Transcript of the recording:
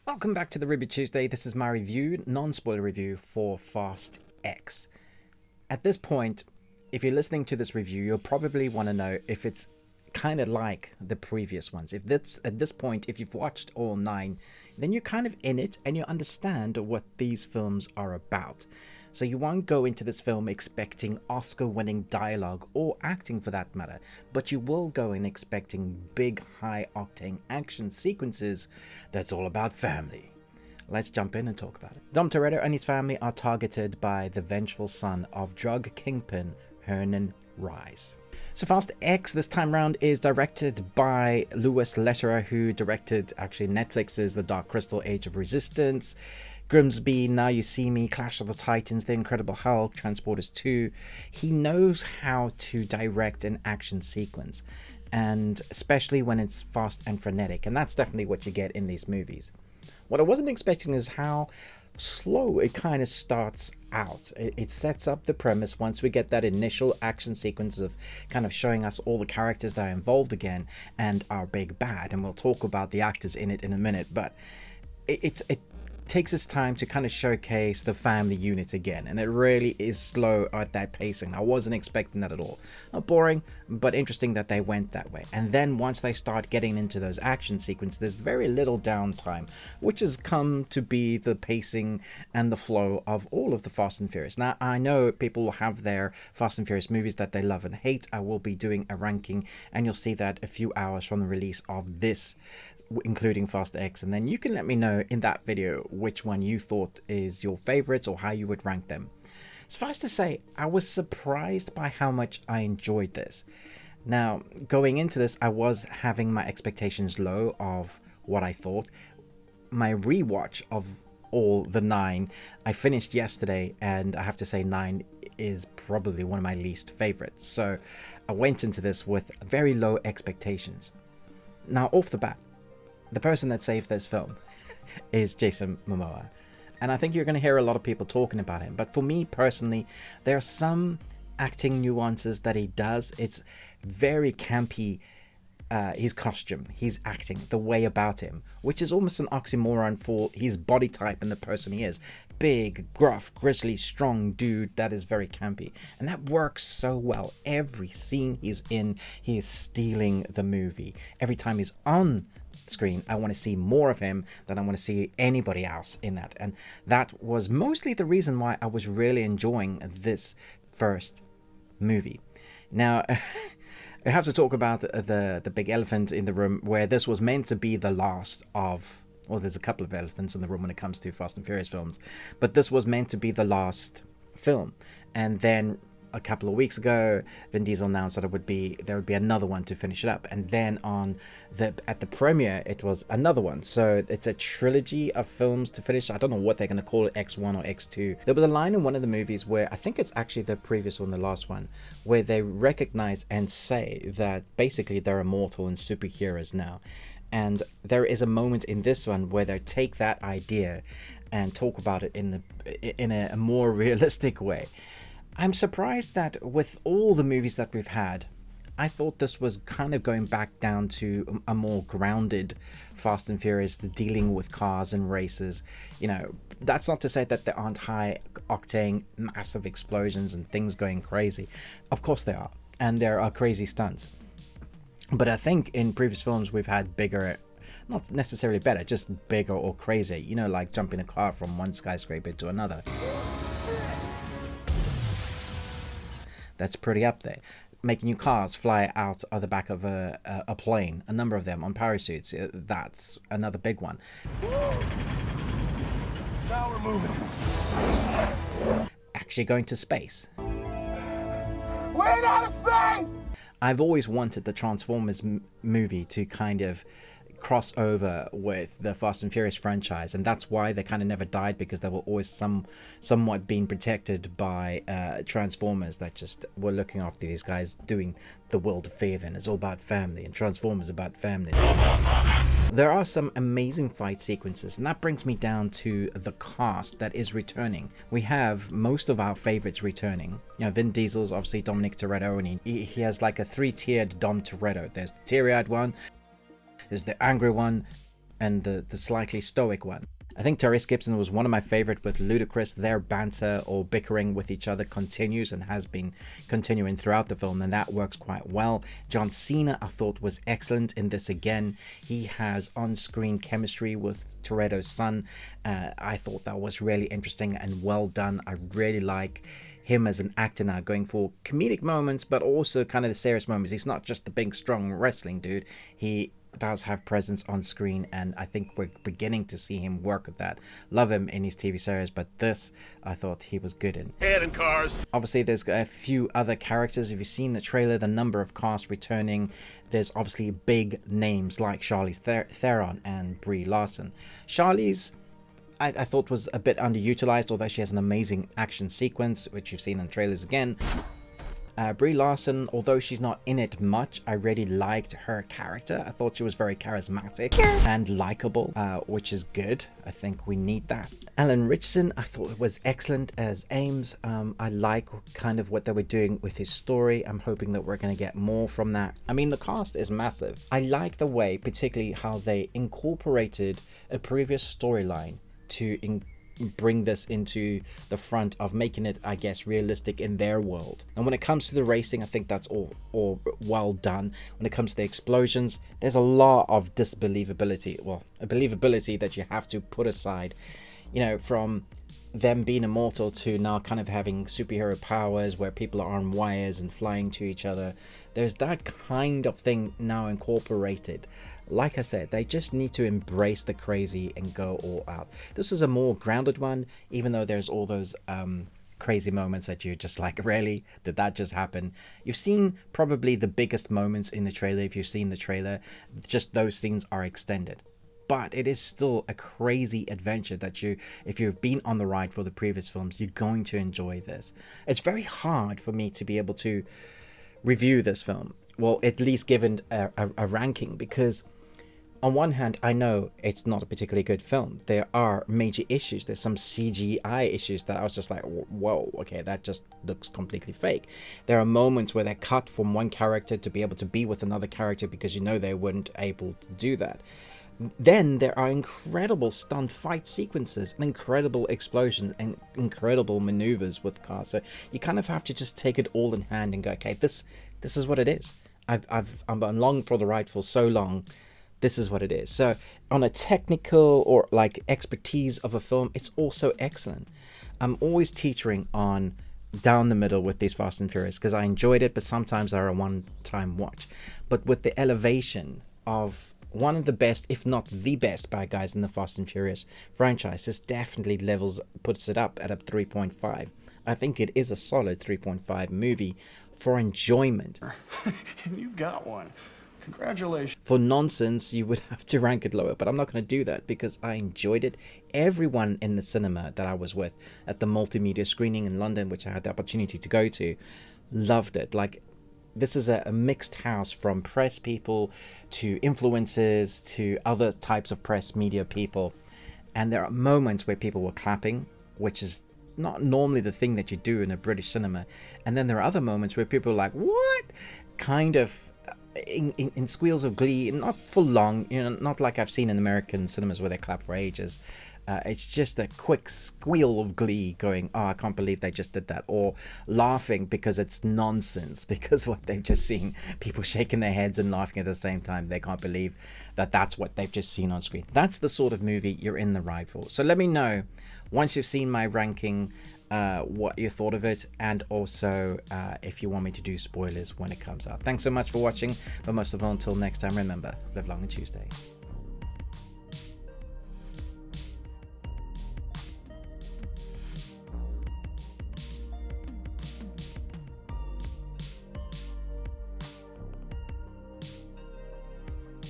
Welcome back to the Ruby Tuesday. This is my review, non-spoiler review for Fast X. At this point, if you're listening to this review, you'll probably want to know if it's kind of like the previous ones. If this, at this point, if you've watched all 9, then you're kind of in it and you understand what these films are about. So you won't go into this film expecting Oscar-winning dialogue or acting for that matter, but you will go in expecting big, high-octane action sequences that's all about family. Let's jump in and talk about it. Dom Toretto and his family are targeted by the vengeful son of drug kingpin Hernan Reyes. So Fast X this time round is directed by Louis Leterrier, who directed actually Netflix's The Dark Crystal Age of Resistance, Grimsby, Now You See Me, Clash of the Titans, The Incredible Hulk, Transporters 2. He knows how to direct an action sequence, and especially when it's fast and frenetic, and that's definitely what you get in these movies. What I wasn't expecting is how slow it kind of starts out. It sets up the premise once we get that initial action sequence of kind of showing us all the characters that are involved again and our big bad, and we'll talk about the actors in it in a minute, but it takes its time to kind of showcase the family unit again, and it really is slow at that pacing. I wasn't expecting that at all. Not boring, but interesting that they went that way. And then once they start getting into those action sequences, there's very little downtime, which has come to be the pacing and the flow of all of the Fast and Furious. Now, I know people will have their Fast and Furious movies that they love and hate. I will be doing a ranking, and you'll see that a few hours from the release of this, including Fast X, and then you can let me know in that video which one you thought is your favorites or how you would rank them. Suffice to say, I was surprised by how much I enjoyed this. Now, going into this, I was having my expectations low of what I thought. My rewatch of all the 9, I finished yesterday, and I have to say 9 is probably one of my least favorites. So I went into this with very low expectations. Now, off the bat, the person that saved this film is Jason Momoa, and I think you're going to hear a lot of people talking about him, but for me personally, there are some acting nuances that he does. It's very campy, his costume, his acting, the way about him, which is almost an oxymoron for his body type and the person he is. Big, gruff, grizzly, strong dude that is very campy, and that works so well. Every scene he's in, he is stealing the movie. Every time he's on screen, I want to see more of him than I want to see anybody else in that, and that was mostly the reason why I was really enjoying this first movie. Now, I have to talk about the big elephant in the room, where this was meant to be the last of, well, there's a couple of elephants in the room when it comes to Fast and Furious films, but this was meant to be the last film. And then a couple of weeks ago, Vin Diesel announced that there would be another one to finish it up, and then at the premiere it was another one. So it's a trilogy of films to finish. I don't know what they're going to call it, X1 or X2. There was a line in one of the movies where, I think it's actually the previous one, the last one, where they recognize and say that basically they're immortal and superheroes now. And there is a moment in this one where they take that idea and talk about it in a more realistic way. I'm surprised that with all the movies that we've had, I thought this was kind of going back down to a more grounded Fast and Furious, dealing with cars and races. You know, that's not to say that there aren't high octane, massive explosions and things going crazy. Of course there are, and there are crazy stunts. But I think in previous films we've had bigger, not necessarily better, just bigger or crazier. You know, like jumping a car from one skyscraper to another. That's pretty up there. Making your cars fly out of the back of a plane, a number of them on parachutes, that's another big one. Now we're moving. Actually going to space. We're in outer space! I've always wanted the Transformers movie to kind of cross over with the Fast and Furious franchise, and that's why they kind of never died, because they were always somewhat being protected by Transformers that just were looking after these guys doing the world a favor, and it's all about family, and Transformers about family. There are some amazing fight sequences, and that brings me down to the cast that is returning. We have most of our favorites returning. You know, Vin Diesel's obviously Dominic Toretto, and he has like a 3-tiered Dom Toretto. There's the teary-eyed one, there's the angry one, and the slightly stoic one. I think Tyrese Gibson was one of my favorite with Ludacris. Their banter or bickering with each other continues and has been continuing throughout the film, and that works quite well. John Cena, I thought, was excellent in this again. He has on-screen chemistry with Toretto's son. I thought that was really interesting and well done. I really like him as an actor now, going for comedic moments, but also kind of the serious moments. He's not just the big, strong wrestling dude. He does have presence on screen, and I think we're beginning to see him work with that. Love him in his TV series, but this I thought he was good in. Head and cars. Obviously, there's a few other characters. If you've seen the trailer, the number of cast returning, there's obviously big names like Charlize Theron and Brie Larson. Charlize, I thought was a bit underutilized, although she has an amazing action sequence, which you've seen in trailers again. Brie Larson, although she's not in it much, I really liked her character. I thought she was very charismatic and likable, which is good. I think we need that. Alan Ritchson, I thought was excellent as Ames. I like kind of what they were doing with his story. I'm hoping that we're going to get more from that. I mean, the cast is massive. I like the way, particularly how they incorporated a previous storyline to bring this into the front of making it, I guess, realistic in their world. And when it comes to the racing, I think that's all well done. When it comes to the explosions, there's a lot of disbelievability, well, a believability that you have to put aside, you know, from them being immortal to now kind of having superhero powers where people are on wires and flying to each other. There's that kind of thing now incorporated. Like I said, they just need to embrace the crazy and go all out. This is a more grounded one, even though there's all those crazy moments that you're just like, really? Did that just happen? You've seen probably the biggest moments in the trailer. If you've seen the trailer, just those scenes are extended. But it is still a crazy adventure that if you've been on the ride for the previous films, you're going to enjoy this. It's very hard for me to be able to review this film, well, at least given a ranking, because on one hand, I know it's not a particularly good film. There are major issues. There's some CGI issues that I was just like, whoa, okay, that just looks completely fake. There are moments where they're cut from one character to be able to be with another character because you know they weren't able to do that. Then there are incredible stunt fight sequences and incredible explosions and incredible maneuvers with cars. So you kind of have to just take it all in hand and go, okay, this is what it is. I've along for the ride for so long. This is what it is. So on a technical or like expertise of a film, it's also excellent. I'm always teetering on down the middle with these Fast and Furious because I enjoyed it, but sometimes they're a one-time watch. But with the elevation of one of the best, if not the best bad guys in the Fast and Furious franchise, this definitely puts it up at a 3.5. I think it is a solid 3.5 movie for enjoyment. And you got one. Congratulations. For nonsense, you would have to rank it lower, but I'm not going to do that because I enjoyed it. Everyone in the cinema that I was with at the multimedia screening in London, which I had the opportunity to go to, loved it. Like, this is a mixed house from press people to influencers to other types of press media people. And there are moments where people were clapping, which is not normally the thing that you do in a British cinema. And then there are other moments where people are like, what? Kind of in squeals of glee, not for long, you know, not like I've seen in American cinemas where they clap for ages. It's just a quick squeal of glee going, oh, I can't believe they just did that. Or laughing because it's nonsense, because what they've just seen, people shaking their heads and laughing at the same time. They can't believe that that's what they've just seen on screen. That's the sort of movie you're in the ride for. So let me know, once you've seen my ranking, what you thought of it, and also if you want me to do spoilers when it comes out. Thanks so much for watching, but most of all, until next time, remember, live long and Tuesday.